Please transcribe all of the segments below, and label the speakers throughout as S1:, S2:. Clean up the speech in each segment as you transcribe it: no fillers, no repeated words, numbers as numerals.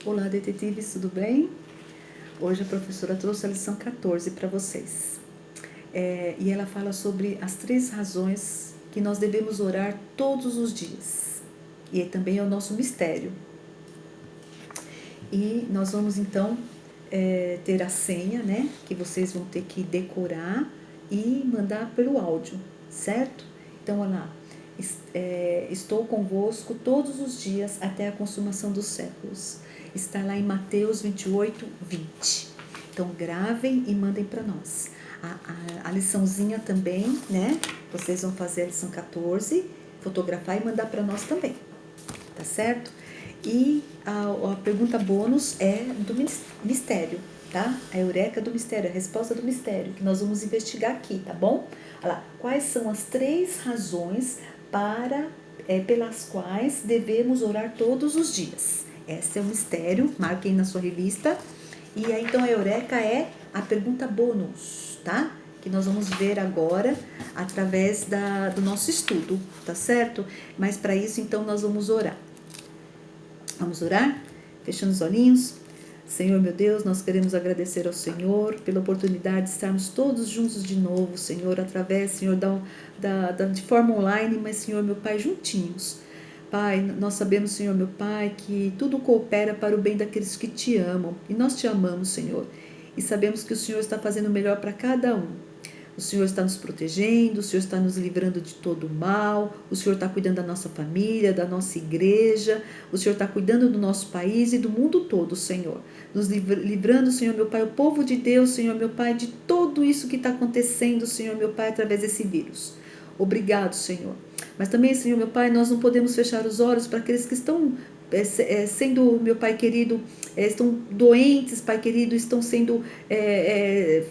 S1: Olá, detetives, tudo bem? Hoje a professora trouxe a lição 14 para vocês. E ela fala sobre as 3 razões que nós devemos orar todos os dias. E também é o nosso mistério. E nós vamos então ter a senha, né? Que vocês vão ter que decorar e mandar pelo áudio, certo? Então, olha lá. Estou convosco todos os dias até a consumação dos séculos. Está lá em Mateus 28, 20. Então, gravem e mandem para nós. A liçãozinha também, né? Vocês vão fazer a lição 14, fotografar e mandar para nós também. Tá certo? E a pergunta bônus é do mistério, tá? A eureka do mistério, a resposta do mistério, que nós vamos investigar aqui, tá bom? Olha lá, quais são as 3 razões pelas quais devemos orar todos os dias? Esse é o mistério, marquem na sua revista. E aí, então, a eureka é a pergunta bônus, tá? Que nós vamos ver agora através do nosso estudo, tá certo? Mas para isso, então, nós vamos orar. Vamos orar? Fechando os olhinhos. Senhor, meu Deus, nós queremos agradecer ao Senhor pela oportunidade de estarmos todos juntos de novo, Senhor, através, Senhor, de forma online, mas, Senhor, meu Pai, juntinhos. Pai, nós sabemos, Senhor, meu Pai, que tudo coopera para o bem daqueles que te amam. E nós te amamos, Senhor. E sabemos que o Senhor está fazendo o melhor para cada um. O Senhor está nos protegendo, o Senhor está nos livrando de todo o mal, o Senhor está cuidando da nossa família, da nossa igreja, o Senhor está cuidando do nosso país e do mundo todo, Senhor. Nos livrando, Senhor, meu Pai, o povo de Deus, Senhor, meu Pai, de tudo isso que está acontecendo, Senhor, meu Pai, através desse vírus. Obrigado, Senhor. Mas também, Senhor, meu Pai, nós não podemos fechar os olhos para aqueles que estão sendo, meu Pai querido, estão doentes, Pai querido, estão sendo,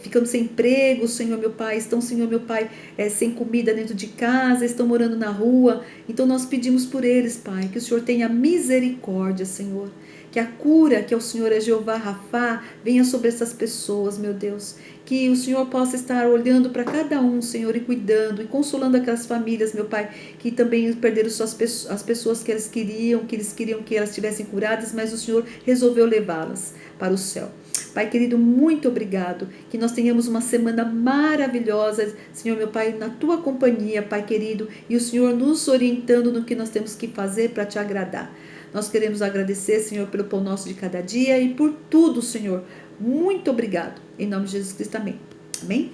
S1: ficando sem emprego, Senhor, meu Pai, estão, Senhor, meu Pai, sem comida dentro de casa, estão morando na rua. Então nós pedimos por eles, Pai, que o Senhor tenha misericórdia, Senhor, que a cura, que o Senhor é Jeová Rafá, venha sobre essas pessoas, meu Deus, que o Senhor possa estar olhando para cada um, Senhor, e cuidando, e consolando aquelas famílias, meu Pai, que também perderam as pessoas que eles queriam que elas estivessem curadas, mas o Senhor resolveu levá-las para o céu. Pai querido, muito obrigado, que nós tenhamos uma semana maravilhosa, Senhor, meu Pai, na Tua companhia, Pai querido, e o Senhor nos orientando no que nós temos que fazer para Te agradar. Nós queremos agradecer, Senhor, pelo pão nosso de cada dia e por tudo, Senhor. Muito obrigado. Em nome de Jesus Cristo, amém. Amém?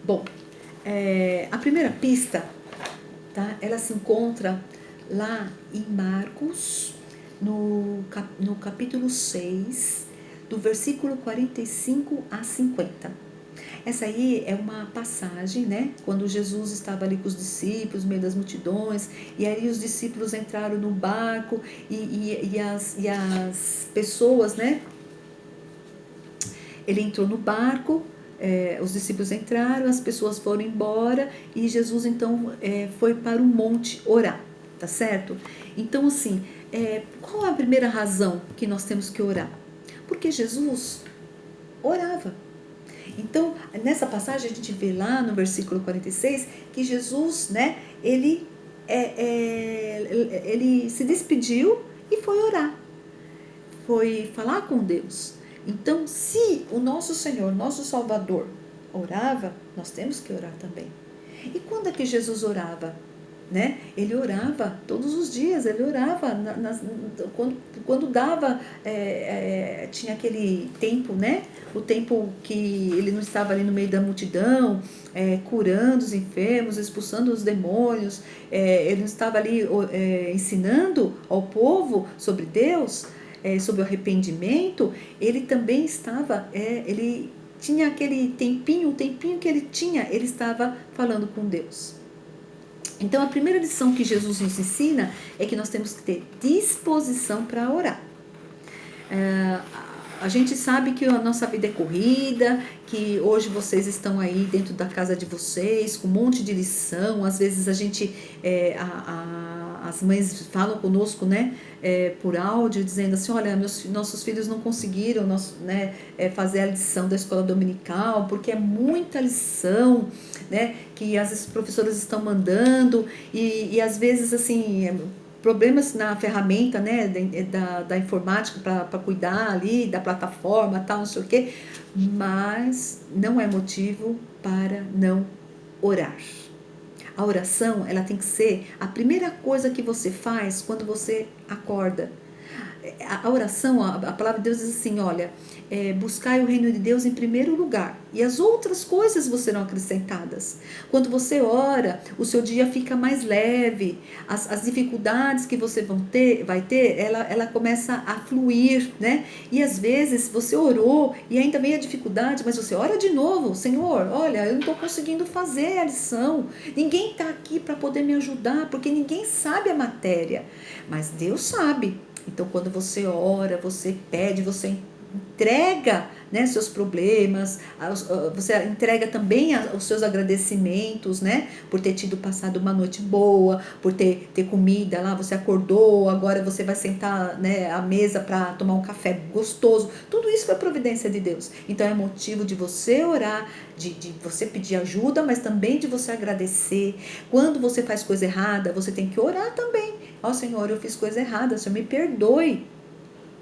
S1: Bom, a primeira pista, tá? Ela se encontra lá em Marcos, no capítulo 6, do versículo 45 a 50. Essa aí é uma passagem, né? Quando Jesus estava ali com os discípulos, no meio das multidões, e aí os discípulos entraram no barco e as pessoas, né? Ele entrou no barco, os discípulos entraram, as pessoas foram embora e Jesus então foi para o monte orar, tá certo? Então assim, qual a primeira razão que nós temos que orar? Porque Jesus orava. Então, nessa passagem a gente vê lá no versículo 46 que Jesus, né, ele se despediu e foi orar, foi falar com Deus. Então, se o nosso Senhor, nosso Salvador, orava, nós temos que orar também. E quando é que Jesus orava? Né? Ele orava todos os dias, ele orava quando dava, tinha aquele tempo, né? O tempo que ele não estava ali no meio da multidão, curando os enfermos, expulsando os demônios, ele não estava ali ensinando ao povo sobre Deus, sobre o arrependimento. Ele também estava, ele tinha aquele tempinho, o tempinho que ele tinha, ele estava falando com Deus. Então, a primeira lição que Jesus nos ensina é que nós temos que ter disposição para orar. A gente sabe que a nossa vida é corrida, que hoje vocês estão aí dentro da casa de vocês, com um monte de lição. Às vezes a gente, as mães falam conosco, né, por áudio, dizendo assim, olha, nossos filhos não conseguiram fazer a lição da escola dominical, porque é muita lição, né, que as professoras estão mandando, e às vezes assim, problemas na ferramenta, né, da informática para cuidar ali, da plataforma, tal, não sei o quê, mas não é motivo para não orar. A oração, ela tem que ser a primeira coisa que você faz quando você acorda. A oração, a palavra de Deus diz assim, olha, buscai o reino de Deus em primeiro lugar, e as outras coisas vos serão acrescentadas. Quando você ora, o seu dia fica mais leve, as dificuldades que você vai ter, ela começa a fluir, né? E às vezes você orou e ainda vem a dificuldade, mas você ora de novo, Senhor, olha, eu não estou conseguindo fazer a lição, ninguém está aqui para poder me ajudar, porque ninguém sabe a matéria, mas Deus sabe. Então, quando você ora, você pede, você entrega, né, seus problemas, você entrega também os seus agradecimentos, né, por ter passado uma noite boa, por ter comida lá, você acordou, agora você vai sentar, né, à mesa para tomar um café gostoso. Tudo isso foi providência de Deus. Então é motivo de você orar, de você pedir ajuda, mas também de você agradecer. Quando você faz coisa errada, você tem que orar também. Ó, Senhor, eu fiz coisa errada, Senhor, me perdoe.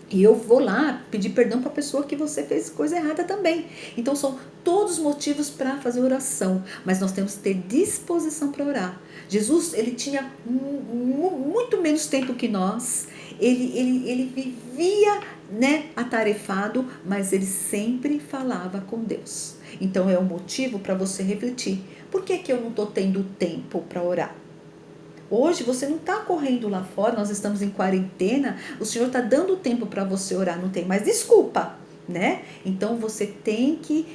S1: E eu vou lá pedir perdão para a pessoa que você fez coisa errada também. Então são todos motivos para fazer oração, mas nós temos que ter disposição para orar. Jesus, ele tinha muito menos tempo que nós, ele vivia, né, atarefado, mas ele sempre falava com Deus. Então é um motivo para você refletir. Por que eu não estou tendo tempo para orar? Hoje você não está correndo lá fora, nós estamos em quarentena, o Senhor está dando tempo para você orar, não tem mais desculpa, né? Então você tem que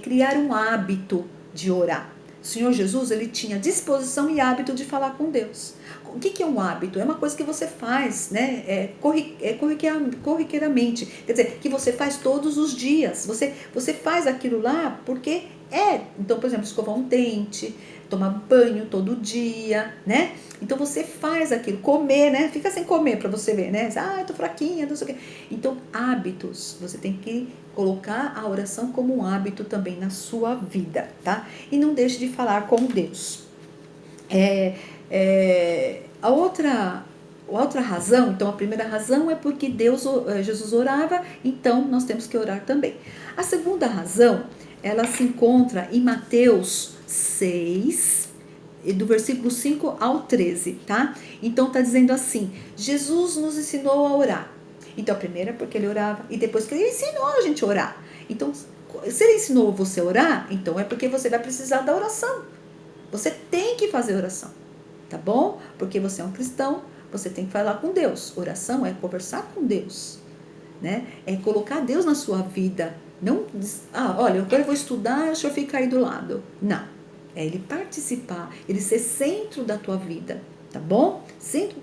S1: criar um hábito de orar. O Senhor Jesus, ele tinha disposição e hábito de falar com Deus. O que é um hábito? É uma coisa que você faz, né? Corriqueiramente, quer dizer, que você faz todos os dias. Você faz aquilo lá porque então, por exemplo, escovar um dente, tomar banho todo dia, né? Então você faz aquilo, comer, né? Fica sem comer para você ver, né? Eu tô fraquinha, não sei o quê. Então, hábitos, você tem que colocar a oração como um hábito também na sua vida, tá? E não deixe de falar com Deus. A outra razão, então a primeira razão é porque Jesus orava, então nós temos que orar também. A segunda razão, ela se encontra em Mateus 6, do versículo 5 ao 13, tá? Então tá dizendo assim, Jesus nos ensinou a orar. Então a primeira é porque ele orava, e depois que ele ensinou a gente a orar. Então, se ele ensinou você a orar, então é porque você vai precisar da oração. Você tem que fazer oração, tá bom? Porque você é um cristão, você tem que falar com Deus. Oração é conversar com Deus, né? É colocar Deus na sua vida. Não, olha, agora eu vou estudar, o senhor fica aí do lado. Não, é ele participar, ele ser centro da tua vida, tá bom? Centro.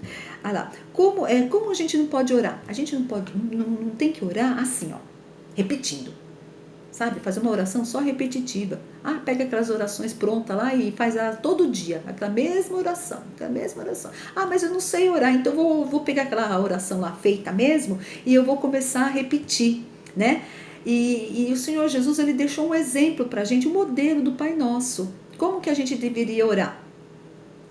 S1: Como a gente não pode orar? A gente não tem que orar assim, ó, repetindo. Sabe, fazer uma oração só repetitiva. Pega aquelas orações prontas lá e faz ela todo dia, aquela mesma oração. Mas eu não sei orar, então vou pegar aquela oração lá feita mesmo e eu vou começar a repetir, né? E o Senhor Jesus, ele deixou um exemplo pra gente, um modelo do Pai Nosso. Como que a gente deveria orar,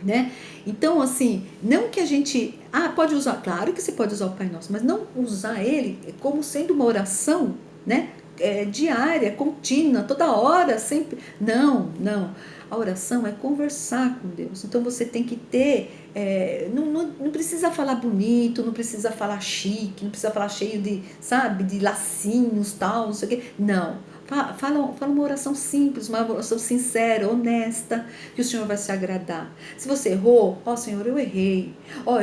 S1: né? Então, assim, não que a gente... pode usar, claro que você pode usar o Pai Nosso, mas não usar ele como sendo uma oração, né? Diária, contínua, toda hora, sempre. Não. A oração é conversar com Deus. Então você tem que ter, não precisa falar bonito, não precisa falar chique, não precisa falar cheio de, sabe, de lacinhos, tal, não sei o quê. Não. Fala uma oração simples, uma oração sincera, honesta, que o Senhor vai se agradar. Se você errou, Senhor, eu errei,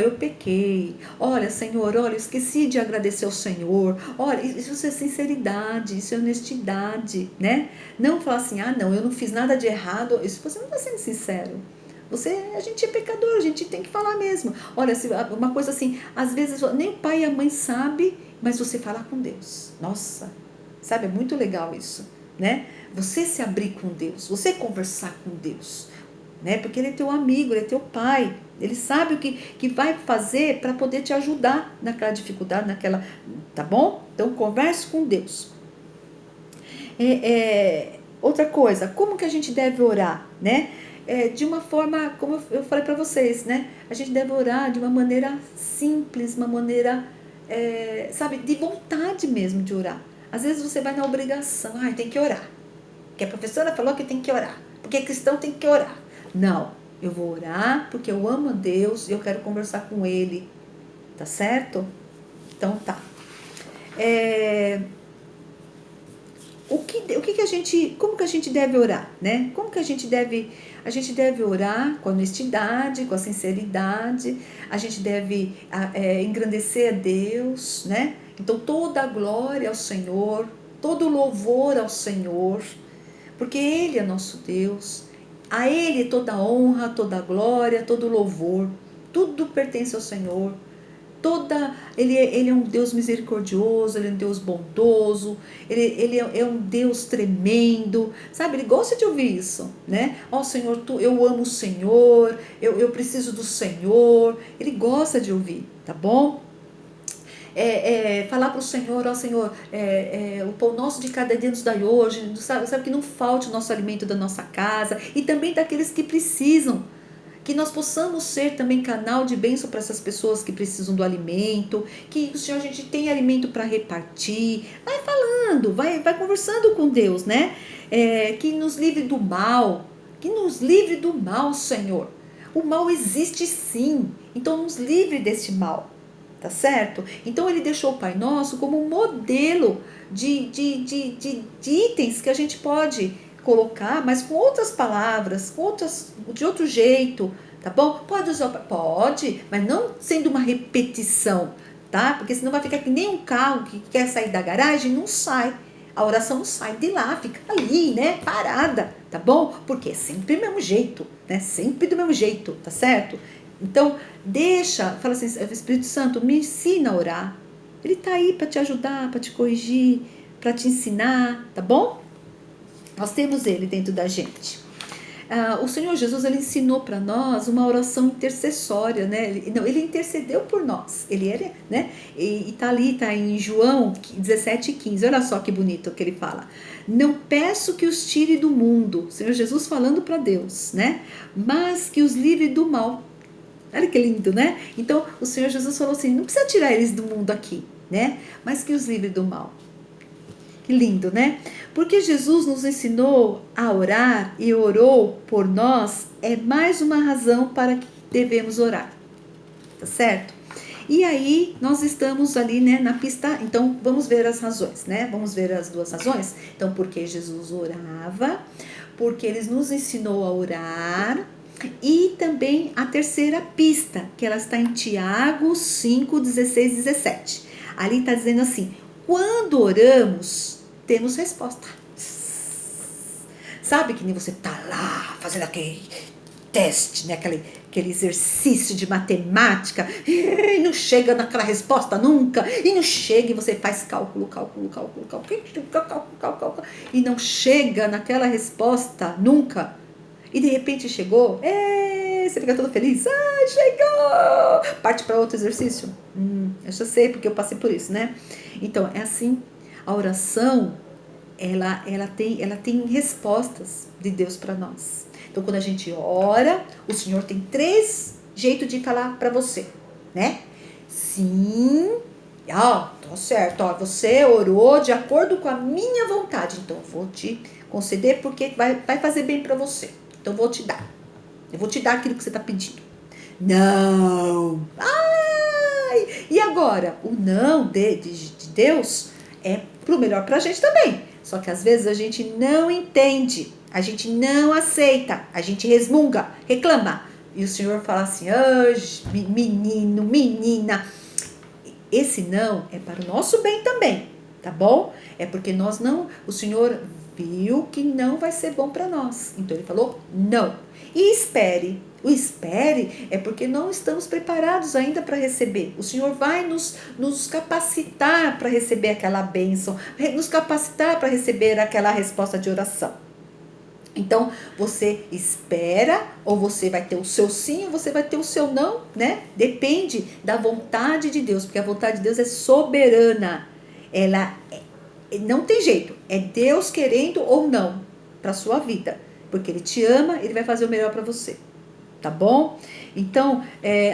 S1: eu pequei, olha, Senhor, eu esqueci de agradecer ao Senhor, olha, isso é sinceridade, isso é honestidade, né? Não falar assim, não, eu não fiz nada de errado, isso você não está sendo sincero. A gente é pecador, a gente tem que falar mesmo. Olha, uma coisa assim, às vezes nem o pai e a mãe sabem, mas você fala com Deus. Nossa, sabe, é muito legal isso, né? Você se abrir com Deus, você conversar com Deus, né? Porque ele é teu amigo, ele é teu pai, ele sabe o que vai fazer para poder te ajudar naquela dificuldade, tá bom? Então converse com Deus. Outra coisa, como que a gente deve orar, né? de uma forma, como eu falei para vocês, né? A gente deve orar de uma maneira simples, uma maneira, sabe, de vontade mesmo de orar. Às vezes você vai na obrigação, tem que orar. Porque a professora falou que tem que orar. Porque cristão tem que orar. Não, eu vou orar porque eu amo a Deus e eu quero conversar com Ele. Tá certo? Então tá. Como que a gente deve orar, né? Como que a gente deve orar com a honestidade, com a sinceridade, a gente deve engrandecer a Deus, né? Então toda a glória ao Senhor, todo o louvor ao Senhor, porque Ele é nosso Deus, a Ele toda a honra, toda a glória, todo o louvor, tudo pertence ao Senhor. Ele é um Deus misericordioso, Ele é um Deus bondoso, Ele é um Deus tremendo, sabe? Ele gosta de ouvir isso, né? Senhor, eu amo o Senhor, eu preciso do Senhor. Ele gosta de ouvir, tá bom? Falar para o Senhor, Senhor, o pão nosso de cada dia nos dai hoje, sabe que não falte o nosso alimento da nossa casa, e também daqueles que precisam, que nós possamos ser também canal de bênção para essas pessoas que precisam do alimento, que o Senhor, a gente tem alimento para repartir. Vai falando, vai conversando com Deus, né? Que nos livre do mal, Senhor. O mal existe sim, então nos livre desse mal, tá certo? Então Ele deixou o Pai Nosso como um modelo de itens que a gente pode colocar, mas com outras palavras, de outro jeito, tá bom? Pode, mas não sendo uma repetição, tá? Porque senão vai ficar que nem um carro que quer sair da garagem, não sai. A oração não sai de lá, fica ali, né? Parada, tá bom? Porque é sempre do mesmo jeito, né? Sempre do mesmo jeito, tá certo? Então, fala assim, Espírito Santo, me ensina a orar. Ele tá aí para te ajudar, para te corrigir, para te ensinar, tá bom? Nós temos Ele dentro da gente. O Senhor Jesus, Ele ensinou para nós uma oração intercessória, né? Ele intercedeu por nós. Ele era, né? E tá em João 17:15. Olha só que bonito que ele fala. Não peço que os tire do mundo. O Senhor Jesus falando para Deus, né? Mas que os livre do mal. Olha que lindo, né? Então, o Senhor Jesus falou assim, não precisa tirar eles do mundo aqui, né? Mas que os livre do mal. Que lindo, né? Porque Jesus nos ensinou a orar e orou por nós, é mais uma razão para que devemos orar. Tá certo? E aí, nós estamos ali, né, na pista. Então, vamos ver as razões, né? Vamos ver as duas razões. Então, porque Jesus orava, porque Ele nos ensinou a orar. E também a terceira pista, que ela está em Tiago 5, 16 e 17. Ali está dizendo assim, quando oramos, temos resposta. Sabe que nem você tá lá fazendo aquele teste, né? aquele exercício de matemática, e não chega naquela resposta nunca, e não chega e você faz cálculo, e não chega naquela resposta nunca, e de repente chegou, você fica todo feliz, chegou, parte para outro exercício, eu já sei porque eu passei por isso, né? Então é assim, a oração ela tem respostas de Deus para nós. Então, quando a gente ora, o Senhor tem 3 jeitos de falar para você, né? Sim, tá certo, você orou de acordo com a minha vontade, então eu vou te conceder porque vai fazer bem para você. Então, eu vou te dar aquilo que você está pedindo. Não! E agora? O não de Deus é pro melhor pra gente também. Só que às vezes a gente não entende, a gente não aceita, a gente resmunga, reclama. E o Senhor fala assim, menino, menina, esse não é para o nosso bem também, tá bom? É porque o Senhor viu que não vai ser bom para nós. Então Ele falou não. E espere. O espere é porque não estamos preparados ainda para receber. O Senhor vai nos capacitar para receber aquela bênção, nos capacitar para receber aquela resposta de oração. Então, você espera, ou você vai ter o seu sim, ou você vai ter o seu não, né? Depende da vontade de Deus, porque a vontade de Deus é soberana. Ela não tem jeito, é Deus querendo ou não para a sua vida. porque Ele te ama, Ele vai fazer o melhor para você. Tá bom? Então,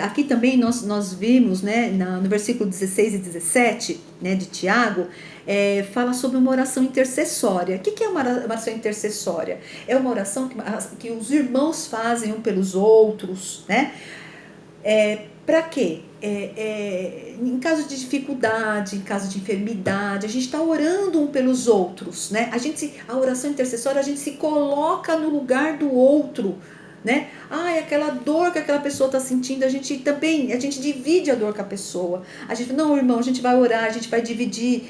S1: aqui também nós vimos, né, no versículo 16 e 17, né, de Tiago, fala sobre uma oração intercessória. O que é uma oração intercessória? É uma oração que os irmãos fazem um pelos outros, né? Para quê? Em caso de dificuldade, em caso de enfermidade, a gente está orando um pelos outros, né? A oração intercessória, a gente se coloca no lugar do outro, né? Aquela dor que aquela pessoa está sentindo, a gente divide a dor com a pessoa. A gente, não, irmão, a gente vai orar, a gente vai dividir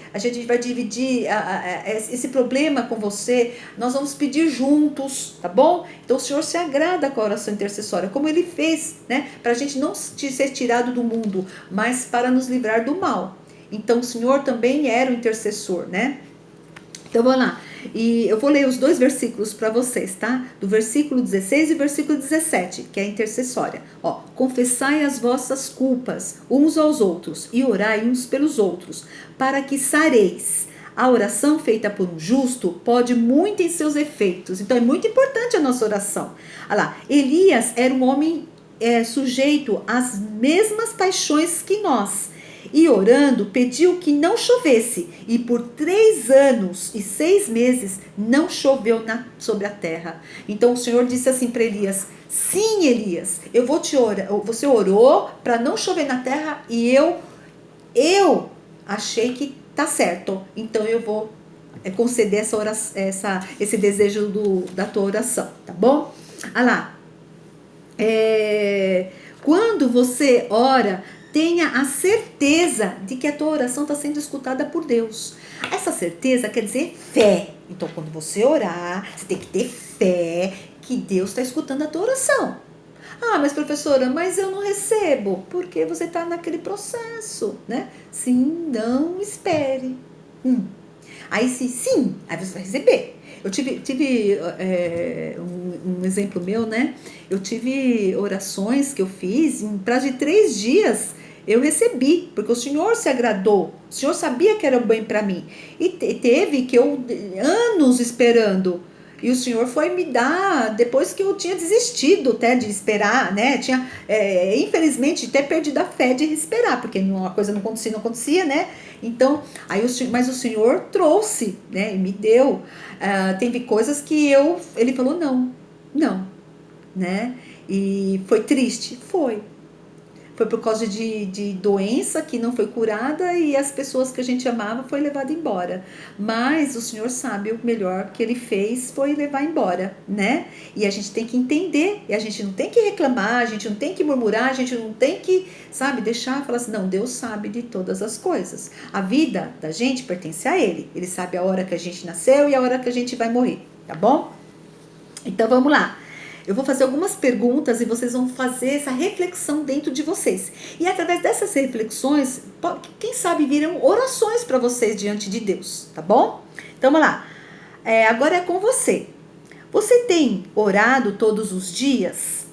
S1: esse problema com você, nós vamos pedir juntos, tá bom? Então o Senhor se agrada com a oração intercessória, como Ele fez, né? Para a gente não ser tirado do mundo, mas para nos livrar do mal. Então o Senhor também era o intercessor, né? Então vamos lá. E eu vou ler os 2 versículos para vocês, tá? Do versículo 16 e versículo 17, que é intercessória. Confessai as vossas culpas uns aos outros e orai uns pelos outros, para que sareis. A oração feita por um justo pode muito em seus efeitos. Então é muito importante a nossa oração. Olha lá, Elias era um homem sujeito às mesmas paixões que nós. E orando, pediu que não chovesse. E por 3 anos e 6 meses não choveu sobre a terra. Então o Senhor disse assim para Elias: sim, Elias, eu vou te orar. Você orou para não chover na terra e eu achei que tá certo. Então eu vou conceder esse desejo da tua oração, tá bom? Olha lá. Quando você ora, tenha a certeza de que a tua oração está sendo escutada por Deus. Essa certeza quer dizer fé. Então, quando você orar, você tem que ter fé que Deus está escutando a tua oração. Mas professora, mas eu não recebo. Porque você está naquele processo, né? Sim, não espere. Aí sim, aí você vai receber. Eu tive um exemplo meu, né? Eu tive orações que eu fiz, em prazo de 3 dias, eu recebi, porque o Senhor se agradou. O Senhor sabia que era bem para mim. E teve que eu, anos esperando. E o Senhor foi me dar, depois que eu tinha desistido até de esperar, né? Tinha, infelizmente, até perdido a fé de esperar, porque uma coisa não acontecia, né? Então, mas o Senhor trouxe, né? E me deu. Teve coisas que ele falou não, né? E foi triste? Foi por causa de doença que não foi curada e as pessoas que a gente amava foi levada embora. Mas o Senhor sabe, o melhor que Ele fez foi levar embora, né? E a gente tem que entender, e a gente não tem que reclamar, a gente não tem que murmurar, a gente não tem que, deixar, falar assim, não, Deus sabe de todas as coisas. A vida da gente pertence a Ele. Ele sabe a hora que a gente nasceu e a hora que a gente vai morrer, tá bom? Então vamos lá. Eu vou fazer algumas perguntas e vocês vão fazer essa reflexão dentro de vocês. E através dessas reflexões, quem sabe viram orações para vocês diante de Deus, tá bom? Então vamos lá. Agora é com você. Você tem orado todos os dias?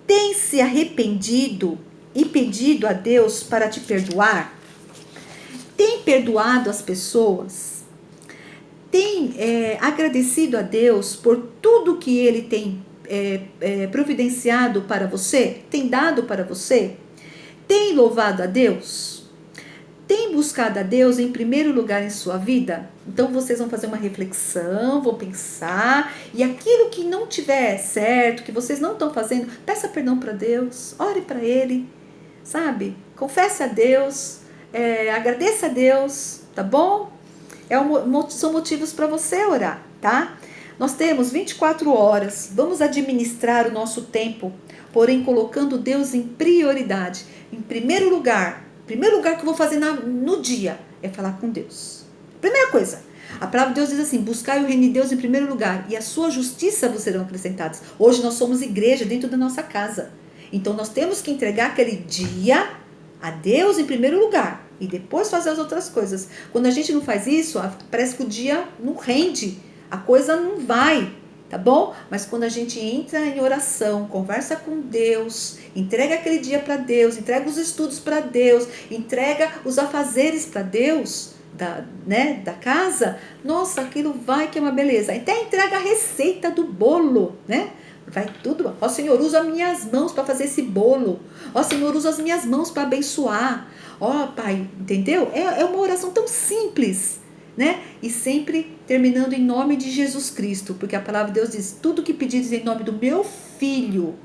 S1: Tem se arrependido e pedido a Deus para te perdoar? Tem perdoado as pessoas? Tem agradecido a Deus por tudo que Ele tem providenciado para você? Tem dado para você? Tem louvado a Deus? Tem buscado a Deus em primeiro lugar em sua vida? Então vocês vão fazer uma reflexão, vão pensar, e aquilo que não tiver certo, que vocês não estão fazendo, peça perdão para Deus, ore para Ele, sabe? Confesse a Deus, agradeça a Deus, tá bom? São motivos para você orar, tá? Nós temos 24 horas, vamos administrar o nosso tempo, porém colocando Deus em prioridade. Em primeiro lugar que eu vou fazer no dia é falar com Deus. Primeira coisa, a palavra de Deus diz assim, buscai o reino de Deus em primeiro lugar e a sua justiça vos serão acrescentadas. Hoje nós somos igreja dentro da nossa casa, então nós temos que entregar aquele dia a Deus em primeiro lugar e depois fazer as outras coisas. Quando a gente não faz isso, parece que o dia não rende. A coisa não vai, tá bom? Mas quando a gente entra em oração, conversa com Deus, entrega aquele dia para Deus, entrega os estudos para Deus, entrega os afazeres para Deus, da casa, nossa, aquilo vai que é uma beleza. Até entrega a receita do bolo, né? Vai tudo. Ó Senhor, usa minhas mãos para fazer esse bolo. Ó Senhor, usa as minhas mãos para abençoar. Ó Pai, entendeu? É uma oração tão simples, né? E sempre terminando em nome de Jesus Cristo, porque a palavra de Deus diz: tudo que pedires em nome do meu filho,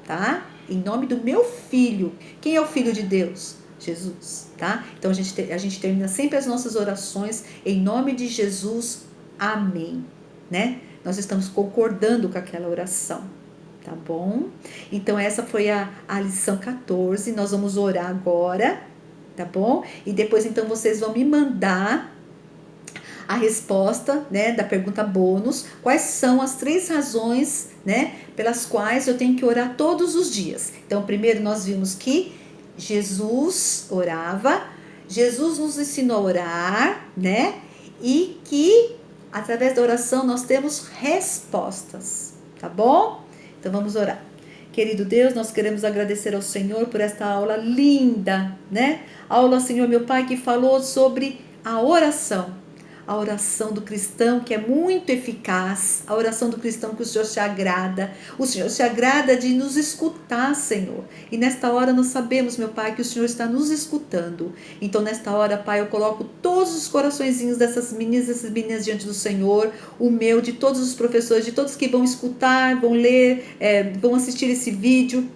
S1: tá? Em nome do meu filho. Quem é o filho de Deus? Jesus, tá? Então a gente termina sempre as nossas orações em nome de Jesus. Amém, né? Nós estamos concordando com aquela oração, tá bom? Então essa foi a lição 14. Nós vamos orar agora, tá bom? E depois então vocês vão me mandar a resposta, né, da pergunta bônus. Quais são as 3 razões, né, pelas quais eu tenho que orar todos os dias? Então, primeiro nós vimos que Jesus orava, Jesus nos ensinou a orar, né, e que através da oração nós temos respostas, tá bom? Então vamos orar. Querido Deus, nós queremos agradecer ao Senhor por esta aula linda, né? Aula, Senhor meu Pai, que falou sobre a oração do cristão, que é muito eficaz, a oração do cristão que o Senhor se agrada. O Senhor se agrada de nos escutar, Senhor. E nesta hora nós sabemos, meu Pai, que o Senhor está nos escutando. Então nesta hora, Pai, eu coloco todos os coraçõezinhos dessas meninas diante do Senhor, o meu, de todos os professores, de todos que vão escutar, vão ler, vão assistir esse vídeo.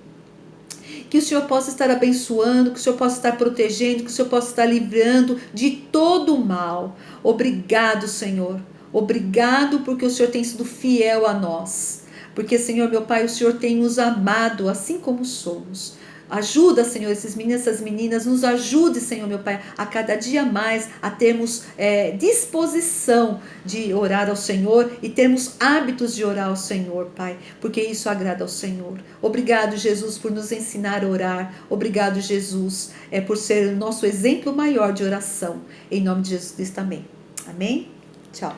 S1: Que o Senhor possa estar abençoando, que o Senhor possa estar protegendo, que o Senhor possa estar livrando de todo o mal. Obrigado, Senhor. Obrigado porque o Senhor tem sido fiel a nós. Porque, Senhor, meu Pai, o Senhor tem nos amado assim como somos. Ajuda, Senhor, esses meninos, essas meninas, nos ajude, Senhor, meu Pai, a cada dia mais a termos disposição de orar ao Senhor e termos hábitos de orar ao Senhor, Pai, porque isso agrada ao Senhor. Obrigado, Jesus, por nos ensinar a orar. Obrigado, Jesus, por ser o nosso exemplo maior de oração. Em nome de Jesus Cristo, amém. Amém? Tchau.